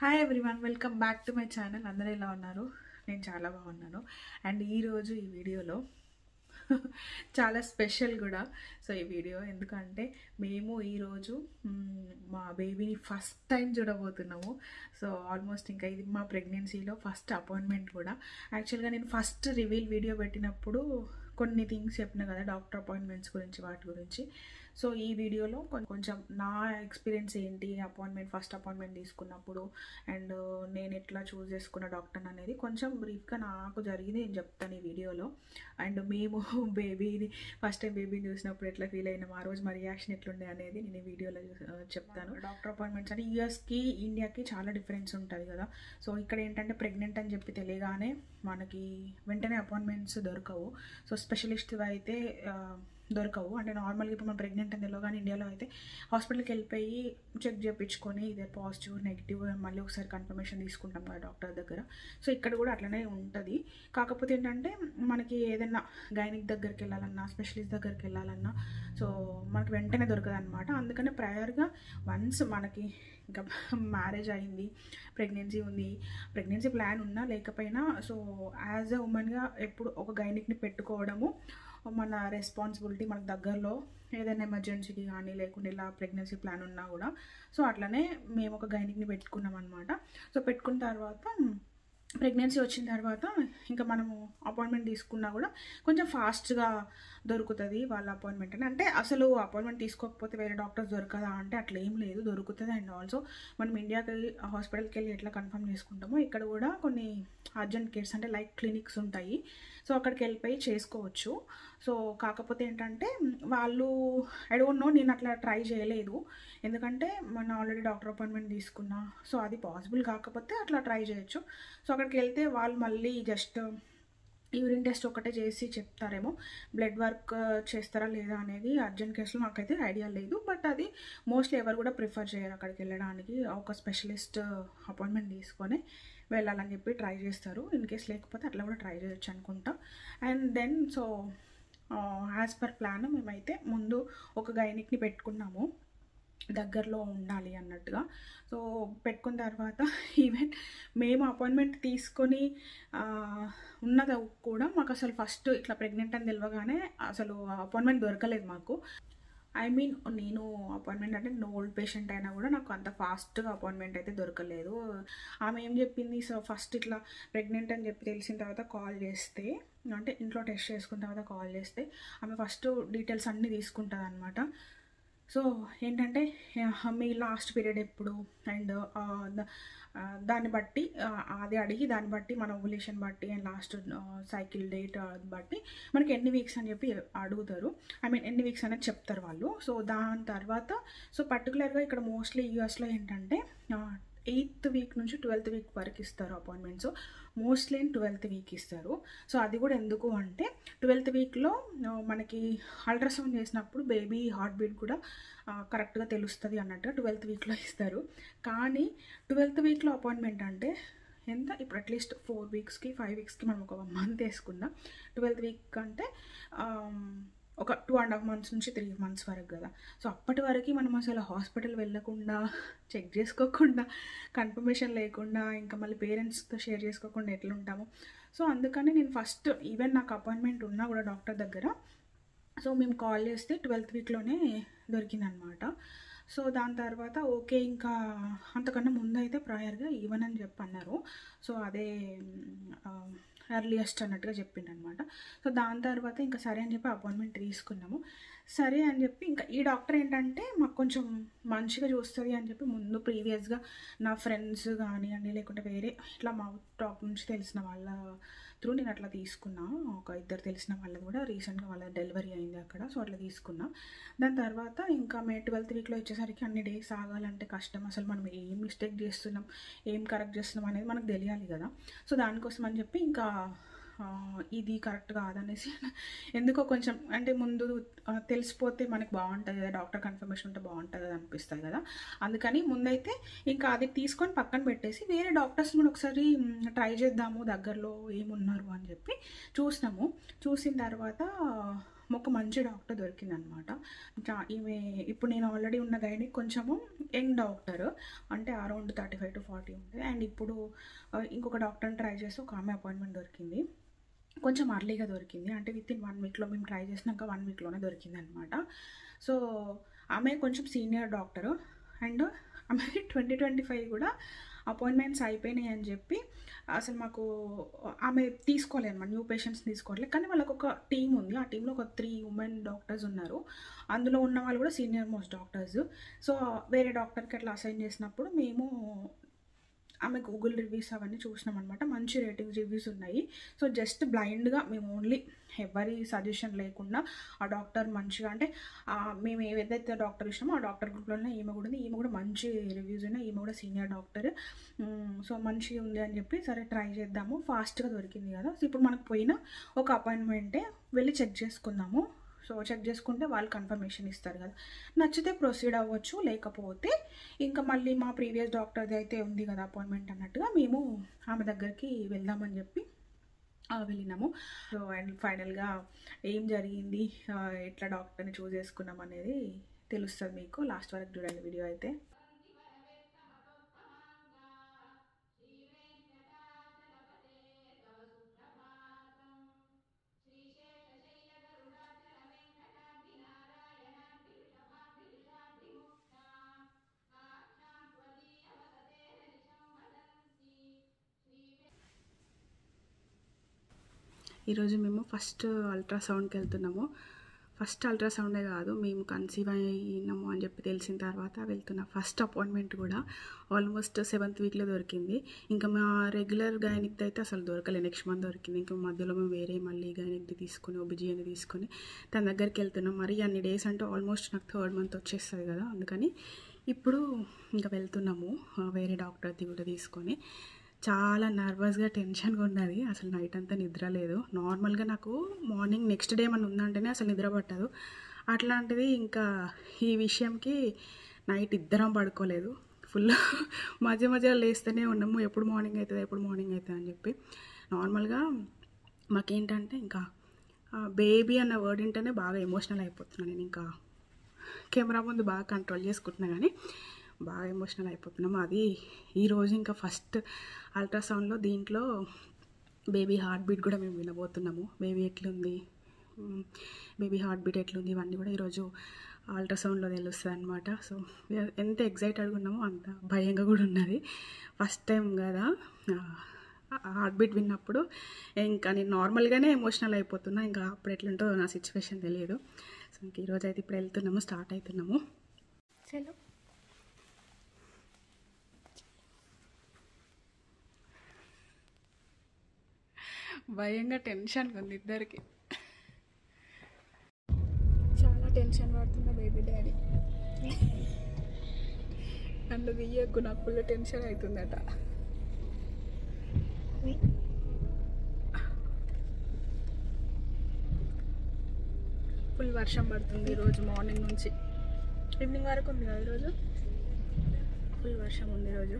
Hi everyone, welcome back to my channel. అందరూ ఎలా ఉన్నారు? నేను చాలా బాగున్నాను. అండ్ ఈరోజు ఈ వీడియోలో చాలా స్పెషల్ కూడా. సో ఈ వీడియో ఎందుకంటే మేము ఈరోజు మా బేబీని ఫస్ట్ టైం చూడబోతున్నాము. సో ఆల్మోస్ట్ ఇంకా ఇది మా ప్రెగ్నెన్సీలో ఫస్ట్ అపాయింట్మెంట్ కూడా. యాక్చువల్గా నేను ఫస్ట్ రివీల్ వీడియో పెట్టినప్పుడు కొన్ని థింగ్స్ చెప్పిన కదా, డాక్టర్ అపాయింట్మెంట్స్ గురించి, వాటి గురించి. సో ఈ వీడియోలో కొంచెం నా ఎక్స్పీరియన్స్ ఏంటి, ఫస్ట్ అపాయింట్మెంట్ తీసుకున్నప్పుడు, అండ్ నేను ఎట్లా చూస్ చేసుకున్న డాక్టర్ అనేది కొంచెం బ్రీఫ్గా నాకు జరిగింది నేను చెప్తాను ఈ వీడియోలో. అండ్ మేము బేబీని ఫస్ట్ టైం బేబీని చూసినప్పుడు ఎట్లా ఫీల్ అయినాం, ఆ రోజు మా రియాక్షన్ ఎట్లుండే అనేది నేను ఈ వీడియోలో చెప్తాను. డాక్టర్ అపాయింట్మెంట్స్ అంటే యూఎస్కి ఇండియాకి చాలా డిఫరెన్స్ ఉంటుంది కదా. సో ఇక్కడ ఏంటంటే ప్రెగ్నెంట్ అని చెప్పి తెలియగానే మనకి వెంటనే అపాయింట్మెంట్స్ దొరకవు. సో స్పెషలిస్ట్ అయితే దొరకవు. అంటే నార్మల్గా ఇప్పుడు మనం ప్రెగ్నెంట్ అని తెలియదు, కానీ ఇండియాలో అయితే హాస్పిటల్కి వెళ్ళిపోయి చెక్ చేయించుకొని ఇదే పాజిటివ్ నెగిటివ్ మళ్ళీ ఒకసారి కన్ఫర్మేషన్ తీసుకుంటాం కదా డాక్టర్ దగ్గర. సో ఇక్కడ కూడా అట్లనే ఉంటుంది. కాకపోతే ఏంటంటే మనకి ఏదైనా గైనిక్ దగ్గరికి వెళ్ళాలన్నా, స్పెషలిస్ట్ దగ్గరికి వెళ్ళాలన్నా సో మనకి వెంటనే దొరకదు అనమాట. అందుకనే ప్రయర్గా వన్స్ మనకి ఇంకా మ్యారేజ్ అయింది, ప్రెగ్నెన్సీ ఉంది, ప్రెగ్నెన్సీ ప్లాన్ ఉన్నా లేకపోయినా, సో యాజ్ ఎ ఉమెన్గా ఎప్పుడు ఒక గైనిక్ని పెట్టుకోవడము మన రెస్పాన్సిబిలిటీ. మనకు దగ్గరలో ఏదైనా ఎమర్జెన్సీకి కానీ లేకుంటే ఇలా ప్రెగ్నెన్సీ ప్లాన్ ఉన్నా కూడా సో అట్లనే మేము ఒక గైనిక్ని పెట్టుకున్నాం అనమాట. సో పెట్టుకున్న తర్వాత ప్రెగ్నెన్సీ వచ్చిన తర్వాత ఇంకా మనము అపాయింట్మెంట్ తీసుకున్నా కూడా కొంచెం ఫాస్ట్గా దొరుకుతుంది వాళ్ళ అపాయింట్మెంట్ అని. అంటే అసలు అపాయింట్మెంట్ తీసుకోకపోతే వేరే డాక్టర్స్ దొరకదా అంటే అట్లా ఏం లేదు, దొరుకుతుంది. అండ్ ఆల్సో మనం ఇండియాకి హాస్పిటల్కి వెళ్ళి ఎట్లా కన్ఫర్మ్ చేసుకుంటామో ఇక్కడ కూడా కొన్ని అర్జెంట్ కేర్స్ అంటే లైక్ క్లినిక్స్ ఉంటాయి. సో అక్కడికి వెళ్ళిపోయి చేసుకోవచ్చు. సో కాకపోతే ఏంటంటే వాళ్ళు ఐ డోంట్ నో, నేను అట్లా ట్రై చేయలేదు. ఎందుకంటే మనం ఆల్రెడీ డాక్టర్ అపాయింట్మెంట్ తీసుకున్నా, సో అది పాసిబుల్ కాకపోతే అట్లా ట్రై చేయొచ్చు. సో అక్కడికి వెళ్తే వాళ్ళు మళ్ళీ జస్ట్ యూరిన్ టెస్ట్ ఒకటే చేసి చెప్తారేమో, బ్లడ్ వర్క్ చేస్తారా లేదా అనేది అర్జెంట్ కేసులో నాకైతే ఐడియా లేదు. బట్ అది మోస్ట్లీ ఎవరు కూడా ప్రిఫర్ చేయరు అక్కడికి వెళ్ళడానికి. ఒక స్పెషలిస్ట్ అపాయింట్మెంట్ తీసుకొని వెళ్ళాలని చెప్పి ట్రై చేస్తారు. ఇన్ కేస్ లేకపోతే అట్లా కూడా ట్రై చేయొచ్చు అనుకుంటా. And then so as per plan మేమైతే ముందు ఒక గైనిక్ని పెట్టుకున్నాము దగ్గరలో ఉండాలి అన్నట్టుగా. సో పెట్టుకున్న తర్వాత ఈవెన్ మేము అపాయింట్మెంట్ తీసుకొని ఉన్నది కూడా మాకు అసలు ఫస్ట్ ఇట్లా ప్రెగ్నెంట్ అని తెలియగానే అసలు అపాయింట్మెంట్ దొరకలేదు మాకు. ఐ మీన్ నేను అపాయింట్మెంట్ అంటే నేను ఓల్డ్ పేషెంట్ అయినా కూడా నాకు అంత ఫాస్ట్గా అపాయింట్మెంట్ అయితే దొరకలేదు. ఆమె ఏం చెప్పింది, సో ఫస్ట్ ఇట్లా ప్రెగ్నెంట్ అని చెప్పి తెలిసిన తర్వాత కాల్ చేస్తే, అంటే ఇంట్లో టెస్ట్ చేసుకున్న తర్వాత కాల్ చేస్తే ఆమె ఫస్ట్ డీటెయిల్స్ అన్నీ తీసుకుంటుంది అనమాట. సో ఏంటంటే మీ లాస్ట్ పీరియడ్ ఎప్పుడు, అండ్ దాన్ని బట్టి అది అడిగి దాన్ని బట్టి మన ఓవులేషన్ బట్టి అండ్ లాస్ట్ సైకిల్ డేట్ బట్టి మనకి ఎన్ని వీక్స్ అని చెప్పి అడుగుతారు. ఐ మీన్ ఎన్ని వీక్స్ అనేది చెప్తారు వాళ్ళు. సో దాని తర్వాత సో పర్టికులర్గా ఇక్కడ మోస్ట్లీ యూఎస్లో ఏంటంటే 8th వీక్ నుంచి 12th వీక్ వరకు ఇస్తారు అపాయింట్మెంట్స్. మోస్ట్లీ 12th వీక్ ఇస్తారు. సో అది కూడా ఎందుకు అంటే 12th వీక్లో మనకి అల్ట్రాసౌండ్ చేసినప్పుడు బేబీ హార్ట్ బీట్ కూడా కరెక్ట్గా తెలుస్తుంది అన్నట్టుగా 12th వీక్లో ఇస్తారు. కానీ 12th వీక్లో అపాయింట్మెంట్ అంటే ఎంత, ఇప్పుడు అట్లీస్ట్ 4 వీక్స్కి 5 వీక్స్కి మనం ఒక మంత్ వేసుకుందాం. 12th వీక్ అంటే ఒక 2.5 months నుంచి 3 months వరకు కదా. సో అప్పటి వరకు మనం అసలు హాస్పిటల్ వెళ్ళకుండా, చెక్ చేసుకోకుండా, కన్ఫర్మేషన్ లేకుండా, ఇంకా మళ్ళీ పేరెంట్స్తో షేర్ చేసుకోకుండా ఎట్లా ఉంటాము. సో అందుకని నేను ఫస్ట్ ఈవెన్ నాకు అపాయింట్మెంట్ ఉన్నా కూడా డాక్టర్ దగ్గర, సో మేము కాల్ చేస్తే 12th వీక్లోనే దొరికిందనమాట. సో దాని తర్వాత ఓకే, ఇంకా అంతకన్నా ముందు అయితే ప్రయర్గా ఈవెన్ అని చెప్పి అన్నారు. సో అదే ఎర్లియస్ట్ అన్నట్టుగా చెప్పిండు అనమాట. సో దాని తర్వాత ఇంకా సరే అని చెప్పి అపాయింట్మెంట్ తీసుకున్నాము. సరే అని చెప్పి ఇంకా ఈ డాక్టర్ ఏంటంటే మాకు కొంచెం మంచిగా చూస్తుంది అని చెప్పి ముందు ప్రీవియస్గా నా ఫ్రెండ్స్ కానివ్వండి లేకుంటే వేరే ఇట్లా మా టాప్ నుంచి తెలిసిన వాళ్ళ త్రూ నేను అట్లా తీసుకున్నా. ఒక 2 తెలిసిన వాళ్ళది కూడా రీసెంట్గా వాళ్ళ డెలివరీ అయింది అక్కడ. సో అట్లా తీసుకున్నా. దాని తర్వాత ఇంకా మే 12th వీక్లో వచ్చేసరికి అన్ని డేస్ ఆగాలంటే కష్టం. అసలు మనం ఏం మిస్టేక్ చేస్తున్నాం, ఏం కరెక్ట్ చేస్తున్నాం అనేది మనకు తెలియాలి కదా. సో దానికోసం అని చెప్పి ఇంకా ఇది కరెక్ట్ కాదనేసి ఎందుకో కొంచెం అంటే ముందు తెలిసిపోతే మనకి బాగుంటుంది కదా, డాక్టర్ కన్ఫర్మేషన్ ఉంటే బాగుంటుంది కదా అనిపిస్తుంది కదా. అందుకని ముందైతే ఇంకా అది తీసుకొని పక్కన పెట్టేసి వేరే డాక్టర్స్ కూడా ఒకసారి ట్రై చేద్దాము దగ్గరలో ఏమున్నారు అని చెప్పి చూసినాము. చూసిన తర్వాత ఒక మంచి డాక్టర్ దొరికిందనమాట. ఈమె ఇప్పుడు నేను ఆల్రెడీ ఉన్న గైనిక్ కొంచెము యంగ్ డాక్టర్, అంటే అరౌండ్ 35 to 40 ఉంటుంది. అండ్ ఇప్పుడు ఇంకొక డాక్టర్ని ట్రై చేసి ఒక ఆమె అపాయింట్మెంట్ దొరికింది. కొంచెం అర్లీగా దొరికింది, అంటే వితిన్ 1 వీక్లో మేము ట్రై చేసినాక 1 వీక్లోనే దొరికింది అనమాట. సో ఆమె కొంచెం సీనియర్ డాక్టరు. అండ్ ఆమె 2025 కూడా అపాయింట్మెంట్స్ అయిపోయినాయి అని చెప్పి అసలు మాకు ఆమె తీసుకోలేదు అనమాట, న్యూ పేషెంట్స్ తీసుకోవట్లేదు. కానీ వాళ్ళకు ఒక టీం ఉంది, ఆ టీంలో ఒక 3 ఉమెన్ డాక్టర్స్ ఉన్నారు. అందులో ఉన్న వాళ్ళు కూడా సీనియర్ మోస్ట్ డాక్టర్స్. సో వేరే డాక్టర్కి అట్లా అసైన్ చేసినప్పుడు మేము ఆమె గూగుల్ రివ్యూస్ అవన్నీ చూసినాం అనమాట. మంచి రేటింగ్స్ రివ్యూస్ ఉన్నాయి. సో జస్ట్ బ్లైండ్గా మేము ఓన్లీ ఎవరి సజెషన్ లేకుండా ఆ డాక్టర్ మంచిగా, అంటే మేము ఏదైతే డాక్టర్ ఇష్టమో ఆ డాక్టర్ గ్రూప్లోనే ఈమె కూడా ఉంది. ఈమె కూడా మంచి రివ్యూస్ ఉన్నాయి, ఈమె కూడా సీనియర్ డాక్టర్. సో మంచిగా ఉంది అని చెప్పి సరే ట్రై చేద్దాము, ఫాస్ట్గా దొరికింది కదా. సో ఇప్పుడు మనకు పోయిన ఒక అపాయింట్మెంటే వెళ్ళి చెక్ చేసుకుందాము. సో చెక్ చేసుకుంటే వాళ్ళు కన్ఫర్మేషన్ ఇస్తారు కదా, నచ్చితే ప్రొసీడ్ అవ్వచ్చు, లేకపోతే ఇంకా మళ్ళీ మా ప్రీవియస్ డాక్టర్ది అయితే ఉంది కదా అపాయింట్మెంట్ అన్నట్టుగా మేము ఆమె దగ్గరికి వెళ్దామని చెప్పి వెళ్ళినాము. సో అండ్ ఫైనల్గా ఏం జరిగింది, ఎట్లా డాక్టర్ని చూస్ చేసుకున్నాం అనేది తెలుస్తుంది మీకు. లాస్ట్ వరకు చూడండి వీడియో అయితే. ఈరోజు మేము ఫస్ట్ అల్ట్రాసౌండ్కి వెళ్తున్నాము. ఫస్ట్ అల్ట్రాసౌండే కాదు, మేము కన్సీవ్ అయినాము అని చెప్పి తెలిసిన తర్వాత వెళ్తున్న ఫస్ట్ అపాయింట్మెంట్ కూడా ఆల్మోస్ట్ 7th వీక్లో దొరికింది. ఇంకా మా రెగ్యులర్ గైనిక్ది అయితే అసలు దొరకలేదు, నెక్స్ట్ మంత్ దొరికింది. ఇంకా మధ్యలో మేము వేరే మళ్ళీ గైనిక్ది తీసుకొని OBGYN తీసుకొని తన దగ్గరికి వెళ్తున్నాం. మరి అన్ని డేస్ అంటే ఆల్మోస్ట్ నాకు 3rd month వచ్చేస్తుంది కదా, అందుకని ఇప్పుడు ఇంకా వెళ్తున్నాము వేరే డాక్టర్ది కూడా తీసుకొని. చాలా నర్వస్గా టెన్షన్గా ఉన్నది, అసలు నైట్ అంతా నిద్ర లేదు. నార్మల్గా నాకు మార్నింగ్ నెక్స్ట్ డే ఏమన్నా ఉందంటేనే అసలు నిద్ర పట్టదు. అట్లాంటిది ఇంకా ఈ విషయంకి నైట్ ఇద్దరం పడుకోలేదు, ఫుల్ మధ్య మధ్యలో లేస్తూనే ఉన్నాము, ఎప్పుడు మార్నింగ్ అవుతుంది ఎప్పుడు మార్నింగ్ అవుతుంది అని చెప్పి. నార్మల్గా మాకేంటంటే ఇంకా బేబీ అన్న వర్డ్ వింటేనే బాగా ఎమోషనల్ అయిపోతున్నాను నేను. ఇంకా కెమెరా ముందు బాగా కంట్రోల్ చేసుకుంటున్నా కానీ బాగా ఎమోషనల్ అయిపోతున్నాము. అది ఈరోజు ఇంకా ఫస్ట్ అల్ట్రాసౌండ్లో దీంట్లో బేబీ హార్ట్ బీట్ కూడా మేము వినబోతున్నాము. బేబీ ఎట్లుంది, బేబీ హార్ట్ బీట్ ఎట్లుంది, ఇవన్నీ కూడా ఈరోజు అల్ట్రాసౌండ్లో తెలుస్తుంది అనమాట. సో ఎంత ఎగ్జైటెడ్గా ఉన్నామో అంత భయంగా కూడా ఉన్నది. ఫస్ట్ టైం కదా హార్ట్ బీట్ విన్నప్పుడు ఇంకా నేను నార్మల్గానే ఎమోషనల్ అయిపోతున్నా, ఇంకా అప్పుడు ఎట్లుంటుందో నా సిచ్యువేషన్ తెలియదు. సో ఇంక ఈరోజు అయితే ఇప్పుడు వెళ్తున్నాము, స్టార్ట్ అవుతున్నాము. చలో భయంగా టెన్షన్గా ఉంది ఇద్దరికి, చాలా టెన్షన్ పడుతున్నా. బేబీ డాడీ నన్ను తీయకు, నాకు ఫుల్ టెన్షన్ అవుతుందట. ఫుల్ వర్షం పడుతుంది ఈరోజు, మార్నింగ్ నుంచి ఈవినింగ్ వరకు ఉంది కదా ఈరోజు. ఫుల్ వర్షం ఉంది ఈరోజు.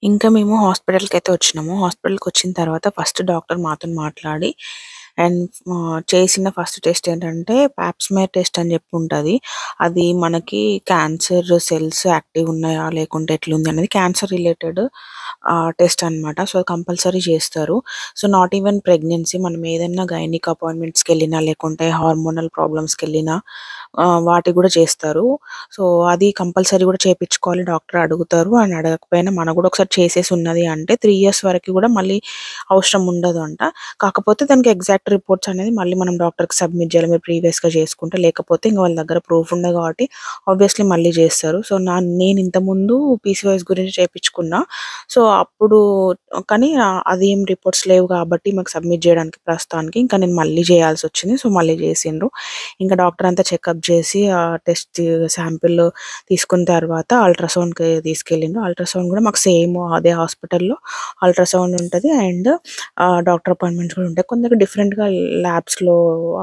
ఇంకా మేము హాస్పిటల్కి అయితే వచ్చినాము. హాస్పిటల్కి వచ్చిన తర్వాత ఫస్ట్ డాక్టర్ మాతో మాట్లాడి అండ్ చేసిన ఫస్ట్ టెస్ట్ ఏంటంటే పాప్స్మియర్ టెస్ట్ అని చెప్పి ఉంటుంది. అది మనకి క్యాన్సర్ సెల్స్ యాక్టివ్ ఉన్నాయా లేకుంటే ఎట్లుంది అనేది క్యాన్సర్ రిలేటెడ్ టెస్ట్ అనమాట. సో కంపల్సరీ చేస్తారు. సో నాట్ ఈవెన్ ప్రెగ్నెన్సీ, మనం ఏదైనా గైనిక్ అపాయింట్మెంట్స్కి వెళ్ళినా లేకుంటే హార్మోనల్ ప్రాబ్లమ్స్కి వెళ్ళినా వాటి కూడా చేస్తారు. సో అది కంపల్సరీ కూడా చేయించుకోవాలి, డాక్టర్ అడుగుతారు. అని అడగకపోయినా మనకు కూడా ఒకసారి చేసేసి ఉన్నది అంటే 3 years వరకు కూడా మళ్ళీ అవసరం ఉండదు అంట. కాకపోతే దానికి ఎగ్జాక్ట్ రిపోర్ట్స్ అనేది మళ్ళీ మనం డాక్టర్కి సబ్మిట్ చేయాలి, మీరు ప్రీవియస్గా చేసుకుంటే. లేకపోతే ఇంకా వాళ్ళ దగ్గర ప్రూఫ్ ఉండదు కాబట్టి ఆబ్వియస్లీ మళ్ళీ చేస్తారు. సో నేను ఇంతకుముందు PCOS గురించి చేయించుకున్నా. సో సో అప్పుడు కానీ అదేం రిపోర్ట్స్ లేవు కాబట్టి మాకు సబ్మిట్ చేయడానికి ప్రస్తుతానికి ఇంకా నేను మళ్ళీ చేయాల్సి వచ్చింది. సో మళ్ళీ చేసిండ్రు. ఇంకా డాక్టర్ అంతా చెకప్ చేసి టెస్ట్ శాంపిల్ తీసుకున్న తర్వాత అల్ట్రాసౌండ్కి తీసుకెళ్ళిండ్రు. అల్ట్రాసౌండ్ కూడా మాకు సేమ్ అదే హాస్పిటల్లో అల్ట్రాసౌండ్ ఉంటుంది అండ్ డాక్టర్ అపాయింట్మెంట్స్ కూడా ఉంటాయి. కొందరికి డిఫరెంట్గా ల్యాబ్స్లో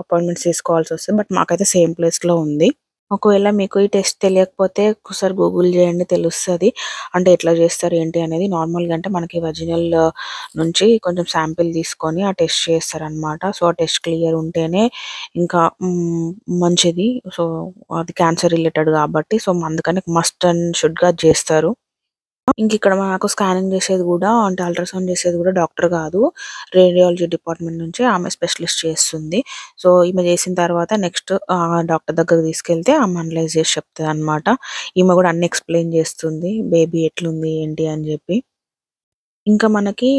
అపాయింట్మెంట్స్ తీసుకోవాల్సి వస్తుంది. బట్ మాకైతే సేమ్ ప్లేస్లో ఉంది. ఒకవేళ మీకు ఈ టెస్ట్ తెలియకపోతే ఒకసారి గూగుల్ చేయండి, తెలుస్తుంది. అంటే ఎట్లా చేస్తారు ఏంటి అనేది. నార్మల్గా అంటే మనకి వజినల్ నుంచి కొంచెం శాంపిల్ తీసుకొని ఆ టెస్ట్ చేస్తారనమాట. సో ఆ టెస్ట్ క్లియర్ ఉంటేనే ఇంకా మంచిది. సో అది క్యాన్సర్ రిలేటెడ్ కాబట్టి సో అందుకని మస్ట్ అండ్ షుడ్గా చేస్తారు. ఇంక ఇక్కడ మాకు స్కానింగ్ చేసేది కూడా అంటే అల్ట్రాసౌండ్ చేసేది కూడా డాక్టర్ కాదు, రేడియాలజీ డిపార్ట్మెంట్ నుంచి ఆమె స్పెషలిస్ట్ చేస్తుంది. సో ఈమె చేసిన తర్వాత నెక్స్ట్ డాక్టర్ దగ్గరకు తీసుకెళ్తే ఆమె అనలైజ్ చేసి చెప్తుంది అనమాట. ఈమె కూడా అన్ని ఎక్స్ప్లెయిన్ చేస్తుంది బేబీ ఎట్లుంది ఏంటి అని చెప్పి. ఇంకా మనకి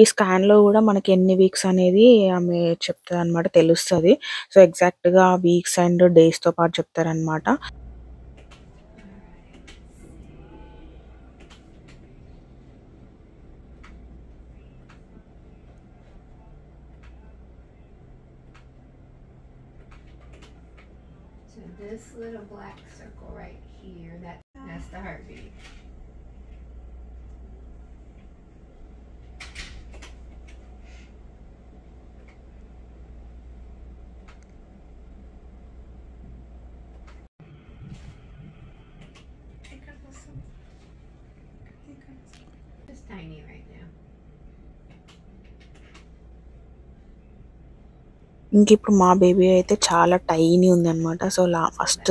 ఈ స్కాన్లో కూడా మనకి ఎన్ని వీక్స్ అనేది ఆమె చెప్తుంది అనమాట, తెలుస్తుంది. సో ఎగ్జాక్ట్గా వీక్స్ అండ్ డేస్తో పాటు చెప్తారనమాట. So this little black circle right here, that's the heartbeat. Just tiny right now. ఇంక ఇప్పుడు మా బేబీ అయితే చాలా టైనీ ఉందన్నమాట. సో ఫస్ట్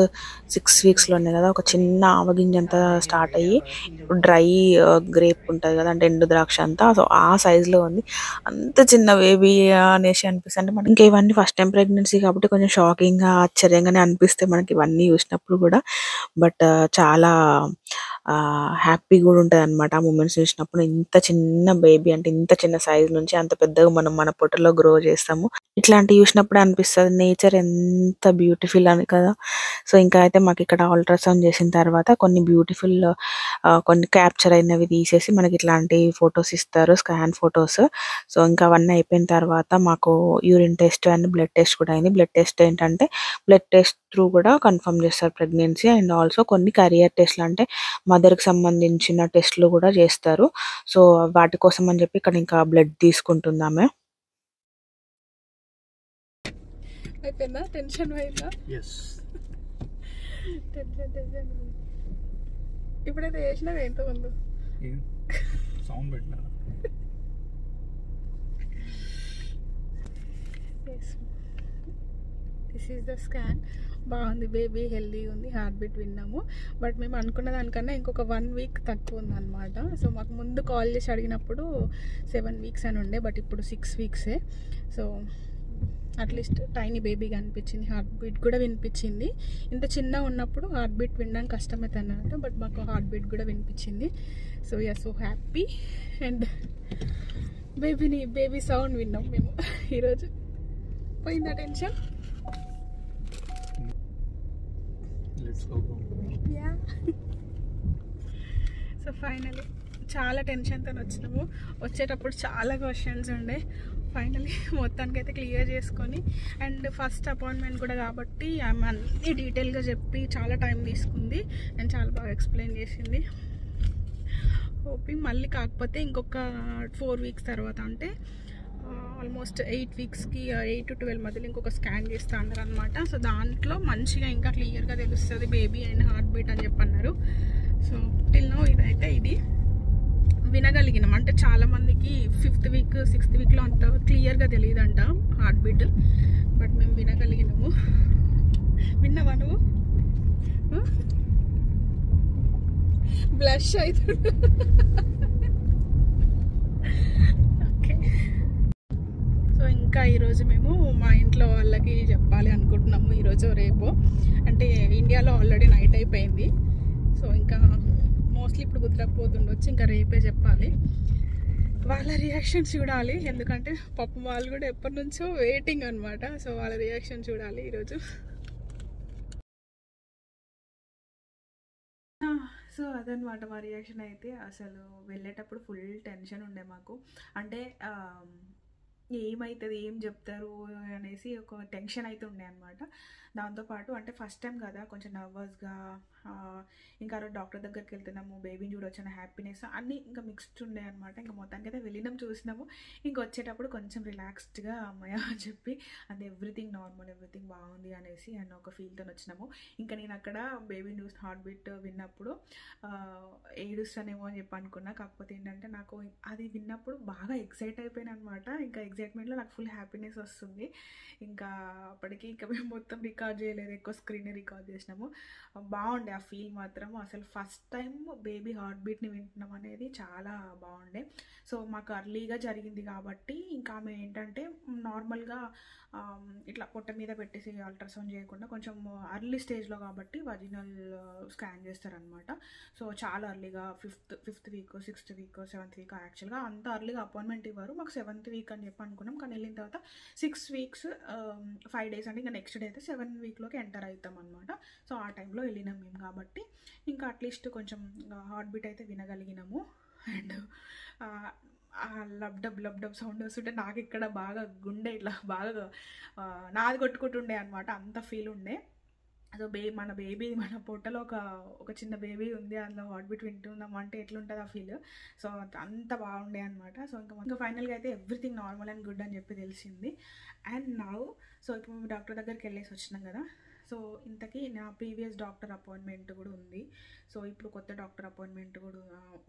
6 వీక్స్లోనే కదా ఒక చిన్న ఆవగింజ అంతా స్టార్ట్ అయ్యి డ్రై గ్రేప్ ఉంటుంది కదా అంటే ఎండు ద్రాక్ష అంతా, సో ఆ సైజులో ఉంది. అంత చిన్న బేబీ అనేసి అనిపిస్తుంది. అంటే మనకి ఇంకా ఇవన్నీ ఫస్ట్ టైం ప్రెగ్నెన్సీ కాబట్టి కొంచెం షాకింగ్గా ఆశ్చర్యంగానే అనిపిస్తాయి మనకి ఇవన్నీ చూసినప్పుడు కూడా. బట్ చాలా హ్యాపీ కూడా ఉంటుంది అనమాట ఆ మూమెంట్స్ చూసినప్పుడు. ఇంత చిన్న బేబీ అంటే ఇంత చిన్న సైజ్ నుంచి అంత పెద్దగా మనం మన పొట్టలో గ్రో చేస్తాము. ఇట్లాంటివి చూసినప్పుడు అనిపిస్తుంది నేచర్ ఎంత బ్యూటిఫుల్ అని కదా. సో ఇంకా అయితే మాకు ఇక్కడ అల్ట్రాసౌండ్ చేసిన తర్వాత కొన్ని బ్యూటిఫుల్ కొన్ని క్యాప్చర్ అయినవి తీసేసి మనకి ఇట్లాంటి ఫొటోస్ ఇస్తారు, స్కాన్ ఫొటోస్. సో ఇంకా అవన్నీ అయిపోయిన తర్వాత మాకు urine test and blood test కూడా అయింది. బ్లడ్ టెస్ట్ ఏంటంటే బ్లడ్ టెస్ట్ త్రూ కూడా కన్ఫర్మ్ చేస్తారు ప్రెగ్నెన్సీ. అండ్ ఆల్సో కొన్ని కరియర్ టెస్ట్లు అంటే మదర్కి సంబంధించిన టెస్ట్లు కూడా చేస్తారు. సో వాటి కోసం అని చెప్పి ఇక్కడ ఇంకా బ్లడ్ తీసుకుంటుంది ఆమె. అయిపోయిందా? టెన్షన్ పోయిందా? టెన్షన్ ఇప్పుడైతే చేసినావు ఎంత ముందు సౌండ్ పెట్టినా. This is the scan. బాగుంది, బేబీ హెల్దీగా ఉంది, హార్ట్ బీట్ విన్నాము. బట్ మేము అనుకున్న దానికన్నా ఇంకొక 1 వీక్ తక్కువ ఉందన్నమాట. సో మాకు ముందు కాల్ చేసి అడిగినప్పుడు 7 వీక్స్ అని ఉండే, బట్ ఇప్పుడు 6 వీక్సే. సో అట్లీస్ట్ టైనీ బేబీగా అనిపించింది, హార్ట్ బీట్ కూడా వినిపించింది. ఇంత చిన్నగా ఉన్నప్పుడు హార్ట్ బీట్ వినడానికి కష్టమైతే అన్నట్టు, బట్ మాకు హార్ట్ బీట్ కూడా వినిపించింది. So we are so happy. And baby sound విన్నాం మేము ఈరోజు. పోయిందా టెన్షన్? సో ఫైనలీ చాలా టెన్షన్తో వచ్చినాము. వచ్చేటప్పుడు చాలా క్వశ్చన్స్ ఉండే, ఫైనలీ మొత్తానికైతే క్లియర్ చేసుకొని. అండ్ ఫస్ట్ అపాయింట్మెంట్ కూడా కాబట్టి ఆమె అన్నీ డీటెయిల్గా చెప్పి చాలా టైం తీసుకుంది అండ్ చాలా బాగా ఎక్స్ప్లెయిన్ చేసింది. హోపింగ్ మళ్ళీ కాకపోతే ఇంకొక 4 వీక్స్ తర్వాత అంటే ఆల్మోస్ట్ 8 వీక్స్కి 8 to 12 మధ్యలో ఇంకొక స్కాన్ చేస్తా అన్నారు అనమాట. సో దాంట్లో మంచిగా ఇంకా క్లియర్గా తెలుస్తుంది బేబీ అండ్ హార్ట్ బీట్ అని చెప్పన్నారు. సో టిల్ నో ఇదైతే ఇది వినగలిగినాం. అంటే చాలామందికి 5th వీక్ 6th వీక్లో అంత క్లియర్గా తెలియదంట హార్ట్ బీట్, బట్ మేము వినగలిగినాము. విన్నావా నువ్వు? బ్లష్ అవుతుంది. ఓకే, సో ఇంకా ఈరోజు మేము మా ఇంట్లో వాళ్ళకి చెప్పాలి అనుకుంటున్నాము, ఈరోజు రేపు. అంటే ఇండియాలో ఆల్రెడీ నైట్ అయిపోయింది. సో ఇంకా మోస్ట్లీ ఇప్పుడు కుదరకపోతుండొచ్చు, ఇంకా రేపే చెప్పాలి. వాళ్ళ రియాక్షన్ చూడాలి, ఎందుకంటే పాపం వాళ్ళు కూడా ఎప్పటి నుంచో వెయిటింగ్ అనమాట. సో వాళ్ళ రియాక్షన్ చూడాలి ఈరోజు. సో అదనమాట మా రియాక్షన్ అయితే. అసలు వెళ్ళేటప్పుడు ఫుల్ టెన్షన్ ఉండే మాకు. అంటే ఏమవుతుంది, ఏం చెప్తారు అనేసి ఒక టెన్షన్ అయితే ఉండే అనమాట. దాంతోపాటు అంటే ఫస్ట్ టైం కదా, కొంచెం నర్వస్గా, ఇంకా డాక్టర్ దగ్గరికి వెళ్తున్నాము, బేబీని చూడొచ్చిన హ్యాపీనెస్ అన్నీ ఇంకా మిక్స్డ్ ఉండే అనమాట. ఇంకా మొత్తానికి అయితే వెళ్ళినాం, చూసినాము. ఇంకా వచ్చేటప్పుడు కొంచెం రిలాక్స్డ్గా అమ్మయ్య అని చెప్పి, అది ఎవ్రీథింగ్ నార్మల్, ఎవ్రీథింగ్ బాగుంది అనేసి అన్న ఒక ఫీల్తో వచ్చినాము. ఇంకా నేను అక్కడ బేబీని చూసి హార్ట్ బీట్ విన్నప్పుడు ఏడుస్తానేమో అని చెప్పి అనుకున్నా. కాకపోతే ఏంటంటే నాకు అది విన్నప్పుడు బాగా ఎక్సైట్ అయిపోయాను అనమాట. ఇంకా ఎగ్జైట్మెంట్లో నాకు ఫుల్ హ్యాపీనెస్ వస్తుంది. ఇంకా అప్పటికి ఇంకా మేము మొత్తం రికార్డ్ చేయలేదు, ఎక్కువ స్క్రీన్ రికార్డ్ చేసినాము. బాగుండే ఆ ఫీల్ మాత్రం. అసలు ఫస్ట్ టైం బేబీ హార్ట్ బీట్ని వింటున్నాం అనేది చాలా బాగుండే. సో మాకు అర్లీగా జరిగింది కాబట్టి ఇంకా ఆమె ఏంటంటే నార్మల్గా ఇట్లా పొట్ట మీద పెట్టేసి అల్ట్రాసౌండ్ చేయకుండా కొంచెం అర్లీ స్టేజ్లో కాబట్టి వజినల్ స్కాన్ చేస్తారనమాట. సో చాలా అర్లీగా fifth week, 6th week, 7th week, యాక్చువల్గా అంత అర్లీగా అపాయింట్మెంట్ ఇవ్వరు. మాకు 7th వీక్ అని చెప్పి అనుకున్నాం. కానీ వెళ్ళిన తర్వాత 6 weeks 5 days అంటే ఇంకా నెక్స్ట్ డే అయితే 7th వీక్లోకి ఎంటర్ అవుతాం అనమాట. సో ఆ టైంలో వెళ్ళినాం మేము కాబట్టి ఇంకా అట్లీస్ట్ కొంచెం హార్ట్ బీట్ అయితే వినగలిగినాము. అండ్ లబ్డబ్ సౌండ్ వస్తుంటే నాకు ఇక్కడ బాగా గుండె ఇట్లా బాగా నాది కొట్టుకుంటుండే అనమాట. అంత ఫీల్ ఉండే. సో మన బేబీ మన పొట్టలో ఒక చిన్న బేబీ ఉంది, అందులో హార్ట్ బీట్ వింటున్నాం అంటే ఎట్లుంటుంది ఆ ఫీల్. సో అంత బాగుండే అనమాట. సో ఇంకా ఫైనల్గా అయితే ఎవ్రీథింగ్ నార్మల్ అండ్ గుడ్ అని చెప్పి తెలిసింది. అండ్ సో ఇప్పుడు మేము డాక్టర్ దగ్గరికి వెళ్ళేసి వచ్చినాం కదా. సో ఇంతకీ నా ప్రీవియస్ డాక్టర్ అపాయింట్మెంట్ కూడా ఉంది. సో ఇప్పుడు కొత్త డాక్టర్ అపాయింట్మెంట్ కూడా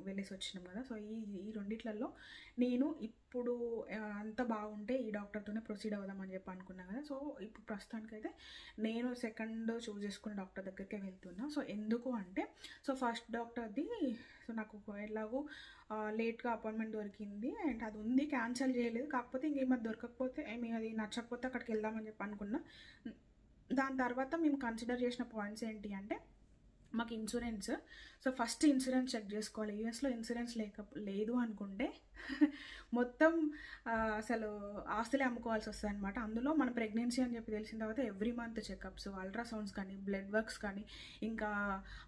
వెళ్ళేసి వచ్చినాం కదా. సో ఈ రెండిట్లలో నేను ఇప్పుడు అంత బాగుంటే ఈ డాక్టర్తోనే ప్రొసీడ్ అవుదామని చెప్పి అనుకున్నాను కదా. సో ఇప్పుడు ప్రస్తుతానికైతే నేను సెకండ్ చూస్ చేసుకున్న డాక్టర్ దగ్గరికి వెళ్తున్నా. సో ఎందుకు అంటే, సో ఫస్ట్ డాక్టర్ది సో నాకు ఎలాగో లేట్గా అపాయింట్మెంట్ దొరికింది అండ్ అది ఉంది, క్యాన్సిల్ చేయలేదు. కాకపోతే ఇంకేమది దొరకకపోతే అది నచ్చకపోతే అక్కడికి వెళ్దామని చెప్పి అనుకున్నా. దాని తర్వాత మేము కన్సిడర్ చేసిన పాయింట్స్ ఏంటి అంటే, మాకు insurance. So first insurance check చేసుకోవాలి. యూఎస్లో ఇన్సూరెన్స్ లేదు అనుకుంటే మొత్తం అసలు ఆస్తులే అమ్ముకోవాల్సి వస్తుంది అనమాట. అందులో మన ప్రెగ్నెన్సీ అని చెప్పి తెలిసిన తర్వాత ఎవ్రీ మంత్ చెకప్స్, అల్ట్రాసౌండ్స్ కానీ, బ్లడ్ వర్క్స్ కానీ, ఇంకా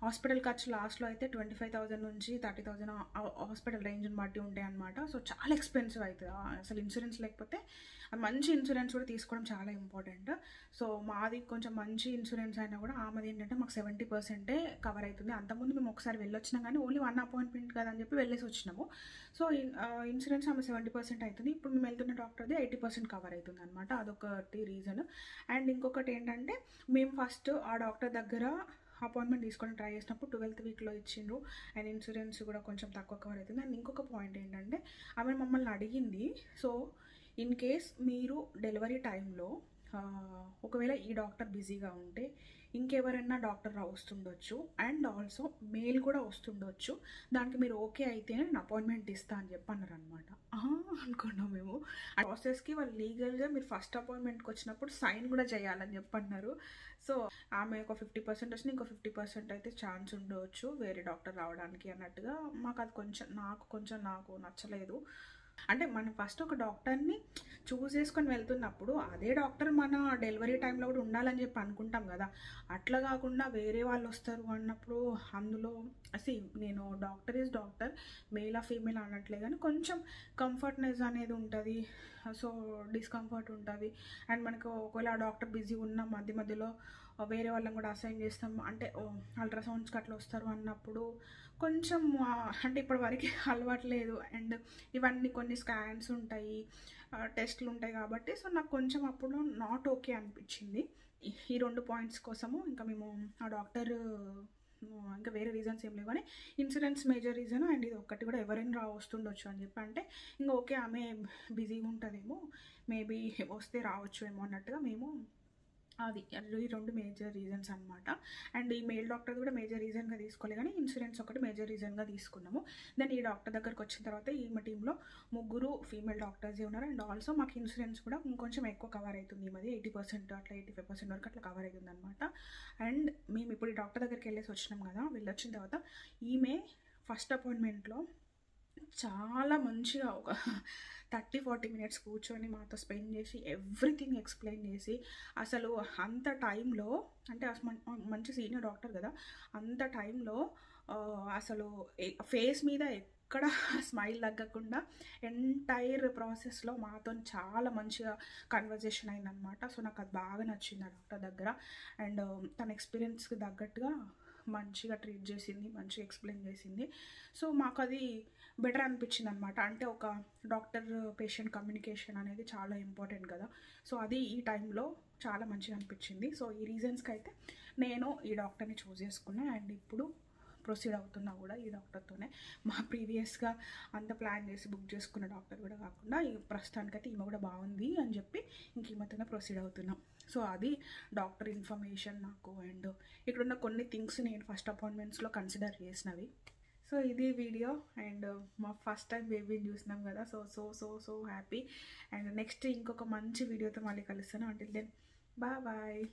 హాస్పిటల్ ఖర్చు లాస్ట్లో అయితే 25,000 నుంచి 30,000 హాస్పిటల్ రేంజ్ని బట్టి ఉంటాయి అనమాట. సో చాలా ఎక్స్పెన్సివ్ అవుతుంది. అసలు ఇన్సూరెన్స్ లేకపోతే మంచి ఇన్సూరెన్స్ కూడా తీసుకోవడం చాలా ఇంపార్టెంట్. సో మాది కొంచెం మంచి ఇన్సూరెన్స్ అయినా కూడా ఆమెది ఏంటంటే మాకు 70% కవర్ అవుతుంది. అంతకుముందు మేము ఒకసారి వెళ్ళొచ్చినాం కానీ ఓన్లీ 1 అపాయింట్మెంట్ కదా అని చెప్పి వెళ్ళేసి వచ్చినాము. సో ఇన్సూరెన్స్ ఆమె 70% అవుతుంది. ఇప్పుడు మేము వెళ్తున్న డాక్టర్ది 80% కవర్ అవుతుంది అనమాట. అదొకటి రీజన్. అండ్ ఇంకొకటి ఏంటంటే, మేము ఫస్ట్ ఆ డాక్టర్ దగ్గర అపాయింట్మెంట్ తీసుకొని ట్రై చేసినప్పుడు 12th వీక్లో ఇచ్చిండ్రు అండ్ ఇన్సూరెన్స్ కూడా కొంచెం తక్కువ కవర్ అవుతుంది. అండ్ ఇంకొక పాయింట్ ఏంటంటే, ఆమె మమ్మల్ని అడిగింది, సో ఇన్ కేస్ మీరు డెలివరీ టైంలో ఒకవేళ ఈ డాక్టర్ బిజీగా ఉంటే ఇంకెవరైనా డాక్టర్ వస్తుండొచ్చు అండ్ ఆల్సో మెయిల్ కూడా వస్తుండొచ్చు, దానికి మీరు ఓకే అయితే నేను అపాయింట్మెంట్ ఇస్తా అని చెప్పి అన్నారు అనమాట. అనుకున్నాం మేము. ఆ ప్రాసెస్కి వాళ్ళు లీగల్గా మీరు ఫస్ట్ అపాయింట్మెంట్కి వచ్చినప్పుడు సైన్ కూడా చేయాలని చెప్పి అన్నారు. సో ఆమె ఒక 50% వచ్చినా ఇంకో 50% అయితే ఛాన్స్ ఉండవచ్చు వేరే డాక్టర్ రావడానికి అన్నట్టుగా. మాకు అది నాకు నచ్చలేదు. అంటే మనం ఫస్ట్ ఒక డాక్టర్ని చూస్ చేసుకొని వెళ్తున్నప్పుడు అదే డాక్టర్ మన డెలివరీ టైంలో కూడా ఉండాలని చెప్పి అనుకుంటాం కదా. అట్లా కాకుండా వేరే వాళ్ళు వస్తారు అన్నప్పుడు అందులో నేను డాక్టర్ ఈజ్ డాక్టర్, మేల్ ఆ ఫీమేల్ అనట్లే, కానీ కొంచెం కంఫర్ట్నెస్ అనేది ఉంటుంది. సో డిస్కంఫర్ట్ ఉంటుంది. అండ్ మనకు ఒకవేళ ఆ డాక్టర్ బిజీ ఉన్న మధ్యలో వేరే వాళ్ళని కూడా అసైన్ చేస్తాం అంటే అల్ట్రాసౌండ్స్కి అట్లా వస్తారు అన్నప్పుడు కొంచెం అంటే ఇప్పటి వరకు అలవాట్లేదు. అండ్ ఇవన్నీ కొన్ని స్కాన్స్ ఉంటాయి, టెస్ట్లు ఉంటాయి కాబట్టి సో నాకు కొంచెం అప్పుడు నాట్ ఓకే అనిపించింది. ఈ 2 పాయింట్స్ కోసము ఇంకా మేము ఆ డాక్టర్ ఇంకా వేరే రీజన్స్ ఏం లేవు కానీ ఇన్సూరెన్స్ మేజర్ రీజన్ అండ్ ఇది ఒక్కటి కూడా ఎవరైనా వస్తుండొచ్చు అని చెప్పి అంటే ఇంకా ఓకే ఆమె బిజీగా ఉంటుందేమో, మేబీ వస్తే రావచ్చు ఏమో అన్నట్టుగా మేము ఈ 2 మేజర్ రీజన్స్ అనమాట. అండ్ ఈ మేల్ డాక్టర్ కూడా మేజర్ రీజన్గా తీసుకోలేదు కానీ ఇన్సూరెన్స్ ఒకటి మేజర్ రీజన్గా తీసుకున్నాము. దెన్ ఈ డాక్టర్ దగ్గరకు వచ్చిన తర్వాత మా టీంలో 3 ఫీమేల్ డాక్టర్సే ఉన్నారు. అండ్ ఆల్సో మాకు ఇన్సూరెన్స్ కూడా ఇంకొంచెం ఎక్కువ కవర్ అవుతుంది. ఈ మధ్య 80% అట్లా 85% వరకు అట్లా కవర్ అవుతుంది అనమాట. అండ్ మేము ఇప్పుడు ఈ డాక్టర్ దగ్గరికి వెళ్ళేసి వచ్చినాం కదా. వెళ్ళొచ్చిన తర్వాత ఈమె ఫస్ట్ అపాయింట్మెంట్లో చాలా మంచిగా ఒక 30-40 minutes కూర్చొని మాతో స్పెండ్ చేసి ఎవ్రీథింగ్ ఎక్స్ప్లెయిన్ చేసి అసలు అంత టైంలో అంటే మంచి సీనియర్ డాక్టర్ కదా, అంత టైంలో అసలు ఫేస్ మీద ఎక్కడ స్మైల్ తగ్గకుండా ఎంటైర్ ప్రాసెస్లో మాతో చాలా మంచిగా కన్వర్జేషన్ అయిందనమాట. సో నాకు అది బాగా నచ్చింది ఆ డాక్టర్ దగ్గర. అండ్ తన ఎక్స్పీరియన్స్కి తగ్గట్టుగా మంచిగా ట్రీట్ చేసింది, మంచిగా ఎక్స్ప్లెయిన్ చేసింది. సో మాకు అది బెటర్ అనిపించింది అనమాట. అంటే ఒక డాక్టర్ పేషెంట్ కమ్యూనికేషన్ అనేది చాలా ఇంపార్టెంట్ కదా. సో అది ఈ టైంలో చాలా మంచిగా అనిపించింది. సో ఈ రీజన్స్కి అయితే నేను ఈ డాక్టర్ని చూస్ చేసుకున్నా. అండ్ ఇప్పుడు ప్రొసీడ్ అవుతున్నా కూడా ఈ డాక్టర్తోనే. మా ప్రీవియస్గా అంత ప్లాన్ చేసి బుక్ చేసుకున్న డాక్టర్ కూడా కాకుండా ఈ ప్రస్తుతానికైతే ఈమె కూడా బాగుంది అని చెప్పి ఇంక ఈమెతోనే ప్రొసీడ్ అవుతున్నాం. సో అది డాక్టర్ ఇన్ఫర్మేషన్ నాకు. అండ్ ఇక్కడున్న కొన్ని థింగ్స్ నేను ఫస్ట్ అపాయింట్మెంట్స్లో కన్సిడర్ చేసినవి. సో ఇది వీడియో. అండ్ మా ఫస్ట్ టైం బేబీని చూసినాం కదా. So so so so happy. And next ఇంకొక మంచి వీడియోతో మళ్ళీ కలుస్తాను. Until then bye.